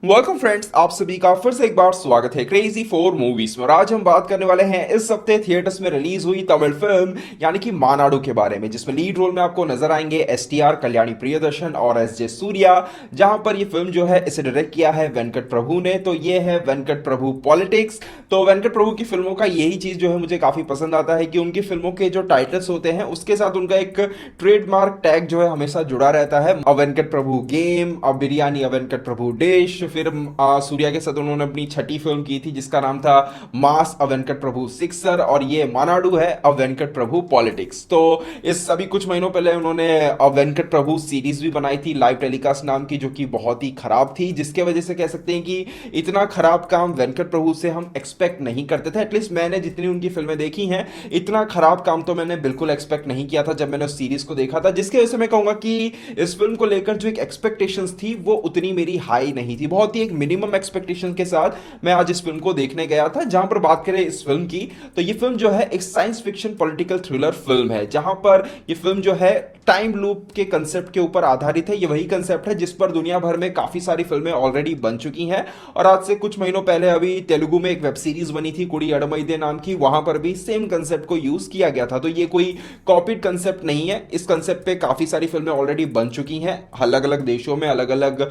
Welcome friends, आप सभी का फिर से एक बार स्वागत है क्रेजी फोर मूवीज में। और आज हम बात करने वाले हैं इस हफ्ते थिएटर्स में रिलीज हुई तमिल फिल्म यानी कि मानाडू के बारे में, जिसमें लीड रोल में आपको नजर आएंगे एसटीआर, कल्याणी प्रियदर्शन और एस जे सूर्या। जहां पर ये फिल्म जो है इसे डायरेक्ट किया है वेंकट प्रभु ने। तो ये है वेंकट प्रभु पॉलिटिक्स। तो वेंकट प्रभु की फिल्मों का यही चीज जो है मुझे काफी पसंद आता है कि उनकी फिल्मों के जो टाइटल्स होते हैं उसके साथ उनका एक ट्रेडमार्क टैग जो है हमेशा जुड़ा रहता है। अ वेंकट प्रभु गेम, अ बिरयानी, अ वेंकट प्रभु डिश। फिर सूर्या के साथ उन्होंने अपनी छठी फिल्म की थी जिसका नाम था मास, अ वेंकट प्रभु सिक्सर। और ये मानाडू है अ वेंकट प्रभु पॉलिटिक्स। तो इस सभी कुछ महीनों पहले उन्होंने अ वेंकट प्रभु सीरीज भी बनाई थी लाइव टेलीकास्ट नाम की, जो कि बहुत ही खराब थी, जिसके वजह से कह सकते हैं कि इतना खराब काम वेंकट प्रभु से हम एक्सपेक्ट नहीं करते थे। एटलीस्ट मैंने जितनी उनकी फिल्में देखी हैं, इतना खराब काम तो मैंने बिल्कुल एक्सपेक्ट नहीं किया था जब मैंने उस सीरीज को देखा था। जिसके वजह से मैं कहूंगा कि इस फिल्म को लेकर जो एक एक्सपेक्टेशंस थी वो उतनी मेरी हाई नहीं थी। बहुत ही एक मिनिमम एक्सपेक्टेशन के साथ मैं आज इस फिल्म को देखने गया था। जहां पर बात करें इस फिल्म की, तो ये फिल्म जो है एक science fiction political thriller film है, जहां पर ये फिल्म जो है टाइम लूप के कंसेप्ट के ऊपर आधारित है। ये वही कंसेप्ट है जिस पर दुनिया भर में काफी सारी फिल्में ऑलरेडी बन चुकी हैं। और आज से कुछ महीनों पहले अभी तेलुगु में एक वेब सीरीज बनी थी कुड़ी अडमैदे नाम की, वहां पर भी सेम कंसेप्ट को यूज किया गया था। तो ये कोई कॉपीड कंसेप्ट नहीं है। इस कंसेप्ट पे काफी सारी फिल्में ऑलरेडी बन चुकी हैं, अलग अलग देशों में, अलग अलग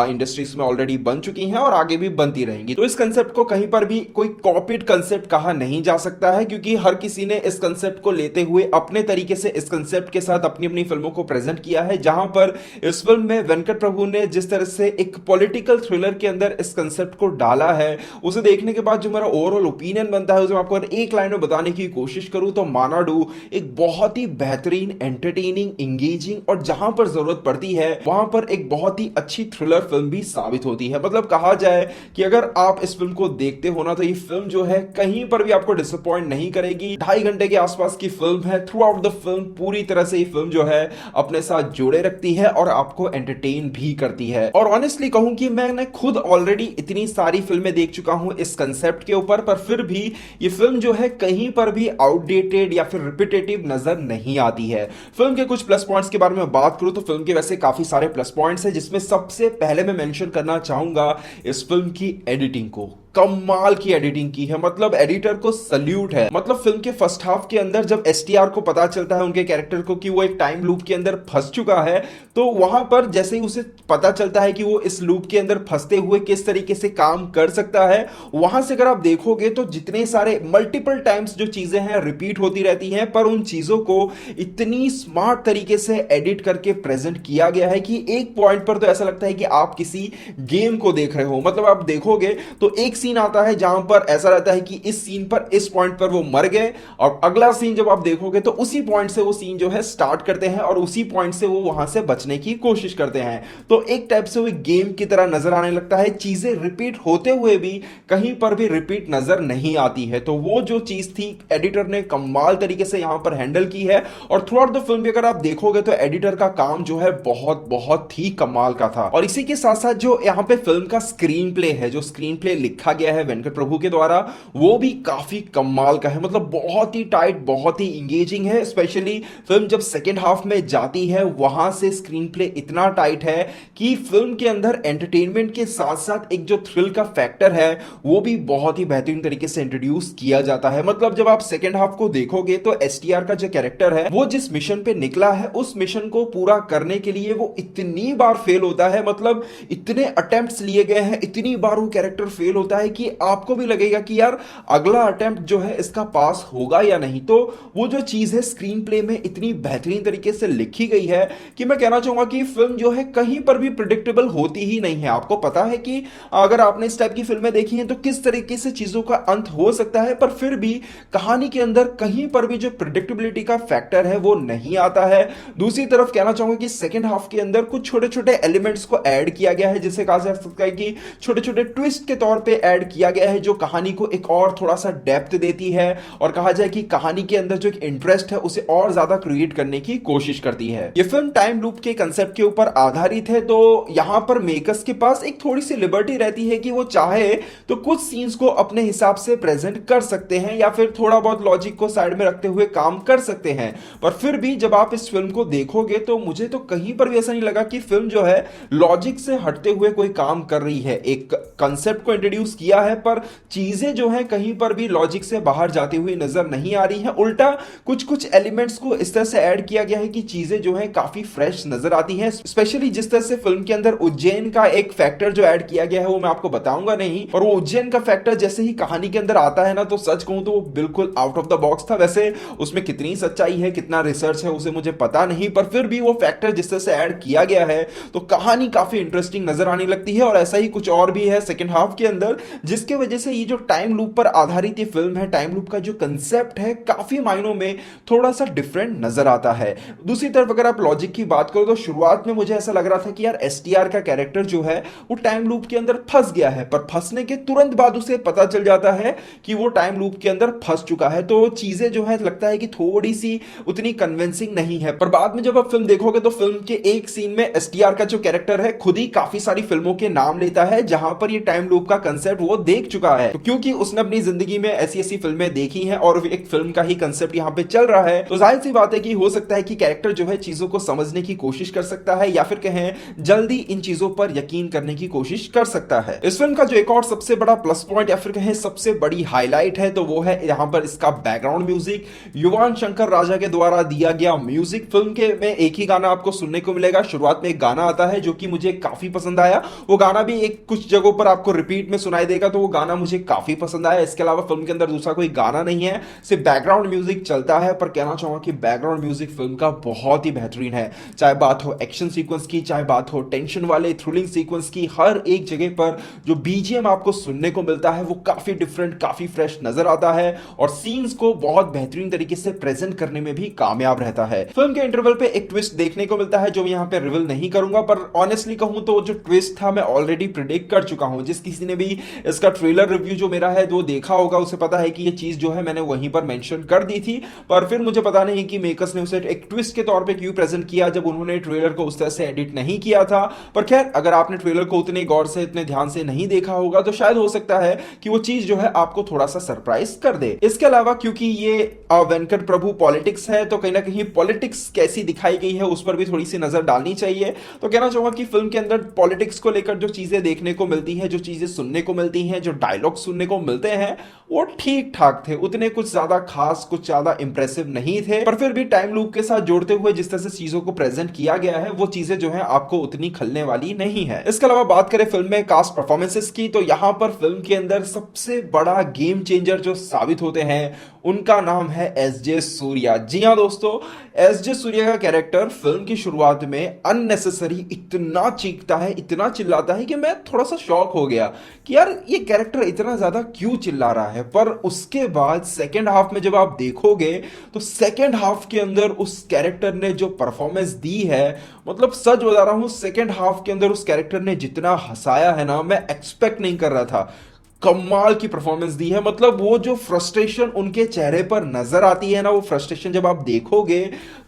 इंडस्ट्रीज में ऑलरेडी बन चुकी हैं और आगे भी बनती रहेंगी। तो इस कंसेप्ट को कहीं पर भी कोई कॉपीड कंसेप्ट कहा नहीं जा सकता है, क्योंकि हर किसी ने इस कंसेप्ट को लेते हुए अपने तरीके से इस कंसेप्ट के साथ अपनी अपनी फिल्मों को प्रेजेंट किया है। जहां पर इस फिल्म में वेंकट प्रभु ने जिस तरह से एक पॉलिटिकल थ्रिलर के अंदर इस कंसेप्ट को डाला है, उसे देखने के बाद जो मेरा ओवरऑल ओपिनियन बनता है उसे मैं आपको एक लाइन में बताने की कोशिश करूं तो मानाडू एक बहुत ही बेहतरीन, एंटरटेनिंग, इंगेजिंग और जहां पर जरूरत पड़ती है वहां पर एक बहुत ही अच्छी थ्रिलर फिल्म भी साबित होती है। मतलब कहा जाए कि अगर आप इस फिल्म को देखते हो ना, तो ये फिल्म जो है कहीं पर भी आपको डिसअपॉइंट नहीं करेगी। 2.5 घंटे के आसपास की फिल्म है। थ्रू आउट द फिल्म पूरी तरह से ये फिल्म जो है अपने साथ जोड़े रखती है और आपको एंटरटेन भी करती है। और ऑनेस्टली कहूं कि मैंने खुद ऑलरेडी इतनी सारी फिल्में देख चुका हूं इस कंसेप्ट के ऊपर, पर फिर भी ये फिल्म जो है कहीं पर भी आउटडेटेड या फिर रिपीटेटिव नजर नहीं आती है। फिल्म के कुछ प्लस पॉइंट्स के बारे में बात करूं तो फिल्म के वैसे काफी सारे प्लस पॉइंट्स हैं, जिसमें सबसे पहले मैं मेंशन करना चाहूंगा इस फिल्म की एडिटिंग को। कमाल की एडिटिंग की है, मतलब एडिटर को सल्यूट है। मतलब फिल्म के फर्स्ट हाफ के अंदर जब एसटीआर को पता चलता है उनके कैरेक्टर को कि वो एक टाइम लूप के अंदर फंस चुका है, तो वहां पर जैसे ही उसे पता चलता है कि वो इस लूप के अंदर फंसते हुए किस तरीके से काम कर सकता है, वहां से अगर आप देखोगे तो जितने सारे मल्टीपल टाइम्स जो चीजें हैं रिपीट होती रहती हैं, पर उन चीजों को इतनी स्मार्ट तरीके से एडिट करके प्रेजेंट किया गया है कि एक पॉइंट पर तो ऐसा लगता है कि आप किसी गेम को देख रहे हो। मतलब आप देखोगे तो एक सीन आता है जहां पर ऐसा रहता है कि इस सीन पर, इस पॉइंट पर वो मर गए, और अगला सीन जब आप देखोगे तो उसी पॉइंट से वो सीन जो है स्टार्ट करते हैं और उसी पॉइंट से वो वहां से बचने की कोशिश करते हैं। तो एक टाइप से वो गेम की तरह नजर आने लगता है। चीजें रिपीट होते हुए भी कहीं पर भी रिपीट नजर नहीं आती है। तो वो जो चीज थी एडिटर ने कमाल तरीके से यहां पर हैंडल की है। और थ्रू आउट द फिल्म भी अगर आप देखोगे तो एडिटर का काम जो है बहुत बहुत ही कमाल का था। और इसी के साथ साथ जो यहां पे फिल्म का स्क्रीन प्ले है, जो स्क्रीन प्ले लिखा गया है वेंकट प्रभु के द्वारा, वो भी काफी कमाल का है। मतलब बहुत ही टाइट, बहुत ही इंगेजिंग है। स्पेशली फिल्म जब सेकेंड हाफ में जाती है वहां से स्क्रीन प्ले इतना टाइट है कि फिल्म के अंदर एंटरटेनमेंट के साथ साथ एक जो थ्रिल का फैक्टर है वो भी बहुत ही बेहतरीन तरीके से इंट्रोड्यूस किया जाता है। मतलब जब आप सेकेंड हाफ को देखोगे तो एसटीआर का जो कैरेक्टर है वो जिस मिशन पे निकला है उस मिशन को पूरा करने के लिए वो इतनी बार फेल होता है, मतलब इतने अटेम्प्ट्स लिए गए हैं, इतनी बार वो कैरेक्टर फेल होता है कि आपको भी लगेगा कि यार अगला अटेम्प्ट जो है इसका पास होगा या नहीं। तो वो जो चीज है स्क्रीन प्ले में इतनी बेहतरीन तरीके से लिखी गई है कि मैं कहना चाहूंगा कि फिल्म जो है कहीं पर भी प्रिडिक्टेबल होती ही नहीं है। आपको पता है कि अगर आपने इस टाइप की फिल्में देखी हैं तो किस तरीके से चीजों का अंत हो सकता है, पर फिर भी कहानी के अंदर कहीं पर भी जो प्रिडिक्टेबिलिटी का फैक्टर है वो नहीं आता है। दूसरी तरफ कहना चाहूंगा कि सेकेंड हाफ के अंदर कुछ छोटे छोटे एलिमेंट्स को ऐड किया गया है, जिसे कहा जा सकता है कि छोटे छोटे ट्विस्ट के तौर पे ऐड किया गया है जो कहानी को एक और थोड़ा सा डेप्थ देती है और कहा जाए कि कहानी के अंदर जो एक इंटरेस्ट है उसे और ज्यादा क्रिएट करने की कोशिश करती है। ये फिल्म टाइम लूप के कंसेप्ट के ऊपर आधारित है, तो यहां पर मेकर्स के पास एक थोड़ी सी लिबर्टी रहती है कि वो चाहे तो कुछ सीन्स को अपने हिसाब से प्रेजेंट कर सकते हैं या फिर थोड़ा बहुत लॉजिक को साइड में रखते हुए काम कर सकते हैं। पर फिर भी जब आप इस फिल्म को देखोगे तो मुझे तो कहीं पर भी ऐसा नहीं लगा कि फिल्म जो है लॉजिक से हटते हुए कोई काम कर रही है। एक कंसेप्ट को इंट्रोड्यूस किया है पर चीजें जो है कहीं पर भी लॉजिक से बाहर जाती हुई नजर नहीं आ रही है। उल्टा कुछ कुछ एलिमेंट्स को इस तरह से ऐड किया गया है कि चीजें जो है काफी फ्रेश नजर आती हैं। स्पेशली जिस तरह से फिल्म के अंदर उज्जैन का एक फैक्टर जो ऐड किया गया है वो मैं आपको बताऊंगा नहीं, और वो उज्जैन का फैक्टर जैसे ही कहानी के अंदर आता है ना तो सच कहूं तो वो बिल्कुल आउट ऑफ द बॉक्स था। वैसे उसमें कितनी सच्चाई है, कितना रिसर्च है उसे मुझे पता नहीं, पर फिर भी वो फैक्टर जिस तरह से ऐड किया गया है तो कहानी काफी इंटरेस्टिंग नजर आने लगती है। और ऐसा ही कुछ और भी है सेकंड हाफ के अंदर जिसके वजह से ये जो टाइम लूप पर आधारित ये फिल्म है, टाइम लूप का जो कंसेप्ट है काफी मायनों में थोड़ा सा डिफरेंट नजर आता है। दूसरी तरफ अगर आप लॉजिक की बात करो तो शुरुआत में मुझे ऐसा लग रहा था कि यार एसटीआर का कैरेक्टर जो है वो टाइम लूप के अंदर फंस गया है, पर फंसने के तुरंत बाद उसे पता चल जाता है कि वो टाइम लूप के अंदर फंस चुका है। तो चीजें जो है लगता है कि थोड़ी सी उतनी कन्विंसिंग नहीं है। पर बाद में जब आप फिल्म देखोगे तो फिल्म के एक सीन में एसटीआर का जो कैरेक्टर है खुद ही काफी सारी फिल्मों के नाम लेता है जहां पर ये टाइम लूप का कंसेप्ट वो देख चुका है। तो क्योंकि उसने अपनी जिंदगी में ऐसी ऐसी फिल्में देखी हैं और एक फिल्म का ही कंसेप्ट यहां पे चल रहा है, तो जाहिर सी बात है कि हो सकता है कि कैरेक्टर जो है चीजों को समझने की कोशिश कर सकता है या फिर कहें जल्दी इन चीजों पर यकीन करने की कोशिश कर सकता है। इस फिल्म का जो एक और सबसे बड़ा प्लस पॉइंट या फिर कहें सबसे बड़ी हाईलाइट है तो वो है यहां पर इसका बैकग्राउंड म्यूजिक। युवान शंकर राजा के द्वारा दिया गया म्यूजिक। फिल्म के में एक ही गाना आपको सुनने को मिलेगा। शुरुआत में एक गाना आता है जो कि मुझे काफी पसंद आया, वो गाना भी एक कुछ जगहों पर आपको रिपीट में सुनाई देगा, तो वो गाना मुझे काफी पसंद आया। इसके अलावा फिल्म के अंदर दूसरा कोई गाना नहीं है, सिर्फ बैकग्राउंड म्यूजिक चलता है। पर कहना चाहूंगा कि बैकग्राउंड म्यूजिक फिल्म का बहुत ही बेहतरीन है, चाहे बात हो एक्शन सीक्वेंस की, चाहे बात हो टेंशन वाले थ्रिलिंग सीक्वेंस की, हर एक जगह पर जो बीजीएम आपको सुनने को मिलता है वो काफी डिफरेंट, काफी फ्रेश नजर आता है और सीन्स को बहुत बेहतरीन तरीके से प्रेजेंट करने में भी कामयाब रहता है। फिल्म के इंटरवल पे एक ट्विस्ट देखने को मिलता है जो मैं यहां पे रिवील नहीं करूंगा, पर ऑनेस्टली कहूं तो जो ट्विस्ट था मैं ऑलरेडी प्रिडिक्ट कर चुका हूं। जिस किसी ने भी इसका ट्रेलर रिव्यू जो मेरा है वो देखा होगा उसे पता है कि ये चीज जो है मैंने वहीं पर मेंशन कर दी थी, पर फिर मुझे पता नहीं कि मेकर्स ने उसे एक ट्विस्ट के तौर पे क्यों प्रेजेंट किया जब उन्होंने ट्रेलर को उस तरह से एडिट नहीं किया था। पर खैर अगर आपने ट्रेलर को उतने गौर से, इतने ध्यान से नहीं देखा होगा तो शायद हो सकता है कि वो चीज जो है आपको थोड़ा सा सरप्राइज कर दे। इसके अलावा क्योंकि ये वेंकट प्रभु पॉलिटिक्स है तो कहीं ना कहीं पॉलिटिक्स कैसी दिखाई गई है उस पर भी थोड़ी सी नजर डालनी चाहिए। तो कहना चाहूंगा कि फिल्म के अंदर पॉलिटिक्स को लेकर जो चीजें देखने को मिलती है, जो चीजें सुनने को मिलती हैं, जो डायलॉग सुनने को मिलते हैं वो ठीक ठाक थे, उतने कुछ ज्यादा खास, कुछ ज्यादा इंप्रेसिव नहीं थे। पर फिर भी टाइम लूप के साथ जोड़ते हुए जिस तरह से चीजों को प्रेजेंट किया गया है वो चीजें जो है आपको उतनी खलने वाली नहीं है। इसके अलावा बात करें फिल्म में कास्ट परफॉर्मेंसेस की तो यहां पर फिल्म के अंदर सबसे बड़ा गेम चेंजर जो साबित होते हैं उनका नाम है एसजे सूर्या। जी हां दोस्तों, एसजे सूर्या का कैरेक्टर फिल्म की शुरुआत में अननेसेसरी इतना चीखता है, इतना चिल्लाता है कि मैं थोड़ा सा शॉक हो गया कि यार ये कैरेक्टर इतना ज्यादा क्यों चिल्ला रहा है। पर उसके बाद सेकेंड हाफ में जब आप देखोगे तो सेकेंड हाफ के अंदर उस कैरेक्टर ने जो परफॉर्मेंस दी है, मतलब सच बता रहा हूं, सेकेंड हाफ के अंदर उस कैरेक्टर ने जितना हंसाया है ना, मैं एक्सपेक्ट नहीं कर रहा था। कमाल की परफॉर्मेंस दी है। मतलब वो जो फ्रस्ट्रेशन उनके चेहरे पर नजर आती है ना, वो फ्रस्ट्रेशन जब आप देखोगे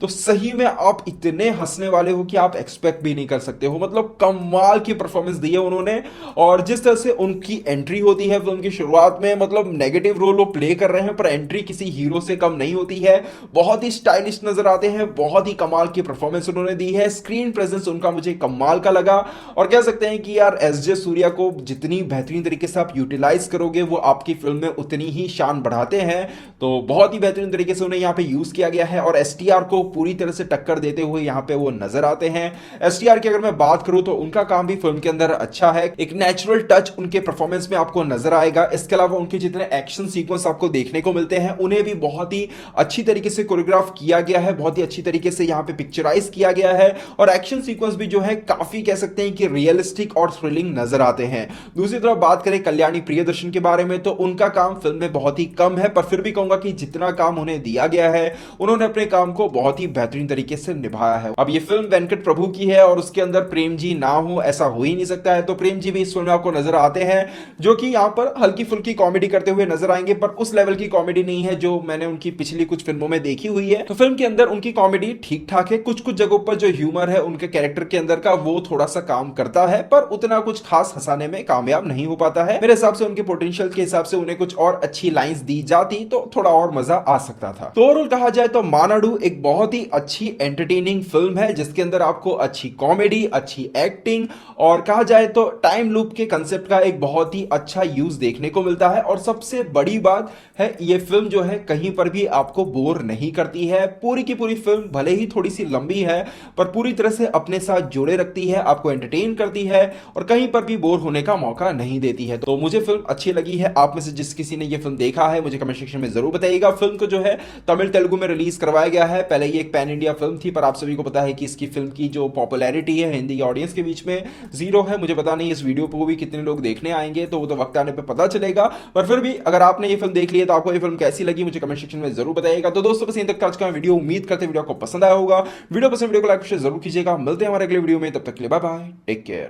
तो सही में आप इतने हंसने वाले हो कि आप एक्सपेक्ट भी नहीं कर सकते हो। मतलब कमाल की परफॉर्मेंस दी है उन्होंने। और जिस तरह से उनकी एंट्री होती है फिल्म की शुरुआत में, मतलब नेगेटिव रोल वो प्ले कर रहे हैं पर एंट्री किसी हीरो से कम नहीं होती है। बहुत ही स्टाइलिश नजर आते हैं, बहुत ही कमाल की परफॉर्मेंस उन्होंने दी है। स्क्रीन प्रेजेंस उनका मुझे कमाल का लगा और कह सकते हैं कि यार एसजे सूर्या को जितनी बेहतरीन तरीके से आप यूटिलाइज करोगे वो आपकी फिल्म में उतनी ही शान बढ़ाते हैं। तो बहुत ही बेहतरीन तरीके से उन्हें यहां पे यूज किया गया है और एसटीआर को पूरी तरह से टक्कर देते हुए यहां पे वो नजर आते हैं। एसटीआर की अगर मैं बात करूं तो उनका काम भी फिल्म के अंदर अच्छा है, एक नेचुरल टच उनके परफॉर्मेंस में आपको नजर आएगा। इसके अलावा उनके जितने एक्शन सीक्वेंस आपको देखने को मिलते हैं उन्हें भी बहुत ही अच्छी तरीके से कोरियोग्राफ किया गया है, बहुत ही अच्छी तरीके से यहां पे पिक्चराइज किया गया है और एक्शन सीक्वेंस भी जो है काफी कह सकते हैं कि रियलिस्टिक और थ्रिलिंग नजर आते हैं। दूसरी तरफ बात करें कल्याणी प्रियदर्शन के बारे में, तो उनका काम फिल्म में बहुत ही कम है, पर फिर भी कहूंगा कि जितना काम उन्हें दिया गया है उन्होंने अपने काम को बहुत ही बेहतरीन तरीके से निभाया है। अब ये फिल्म वेंकट प्रभु की है और उसके अंदर प्रेम जी ना हो ऐसा हो ही नहीं सकता है, तो प्रेम जी भी इस फिल्म में आपको नजर आते हैं, जो कि यहाँ पर हल्की फुल्की कॉमेडी करते हुए नजर आएंगे, पर उस लेवल की कॉमेडी नहीं है जो मैंने उनकी पिछली कुछ फिल्मों में देखी हुई है। तो फिल्म के अंदर उनकी कॉमेडी ठीक ठाक है, कुछ कुछ जगहों पर जो ह्यूमर है उनके कैरेक्टर के अंदर का वो थोड़ा सा काम करता है, पर उतना कुछ खास हंसाने में कामयाब नहीं हो पाता है। मेरे हिसाब से उनके पोटेंशियल के हिसाब से उन्हें कुछ और अच्छी लाइंस दी जाती तो थोड़ा और मजा आ सकता था। तो ओवरऑल कहा जाए तो मानाडू एक बहुत ही अच्छी एंटरटेनिंग फिल्म है, जिसके अंदर आपको अच्छी कॉमेडी, अच्छी एक्टिंग और कहा जाए तो टाइम लूप के कंसेप्ट का एक बहुत ही अच्छा यूज देखने को मिलता है। और सबसे बड़ी बात है ये फिल्म जो है कहीं पर भी आपको बोर नहीं करती है। पूरी की पूरी फिल्म भले ही थोड़ी सी लंबी है पर पूरी तरह से अपने साथ जोड़े रखती है, आपको एंटरटेन करती है और कहीं पर भी बोर होने का मौका नहीं देती है। तो मुझे फिल्म अच्छी लगी है। आप में से जिस किसी ने ये फिल्म देखा है मुझे कमेंट सेक्शन में जरूर बताइएगा। फिल्म को जो है तमिल तेलुगु में रिलीज करवाया गया है। पहले ये एक पैन इंडिया फिल्म थी, पर आप सभी को पता है कि इसकी फिल्म की जो पॉपुलैरिटी है हिंदी ऑडियंस के बीच में जीरो है। मुझे पता नहीं इस वीडियो को भी कितने लोग देखने आएंगे, तो वो तो वक्त आने पे पता चलेगा। पर फिर भी अगर आपने ये फिल्म देख ली है तो आपको ये फिल्म कैसी लगी मुझे कमेंट सेक्शन में जरूर बताइएगा। तो दोस्तों बस यहीं तक आज का वीडियो, उम्मीद करते वीडियो को पसंद आया होगा। वीडियो पसंद वीडियो को लाइक शेयर जरूर कीजिएगा। मिलते हैं हमारे अगले वीडियो में, तब तक के लिए बाय बाय, टेक केयर।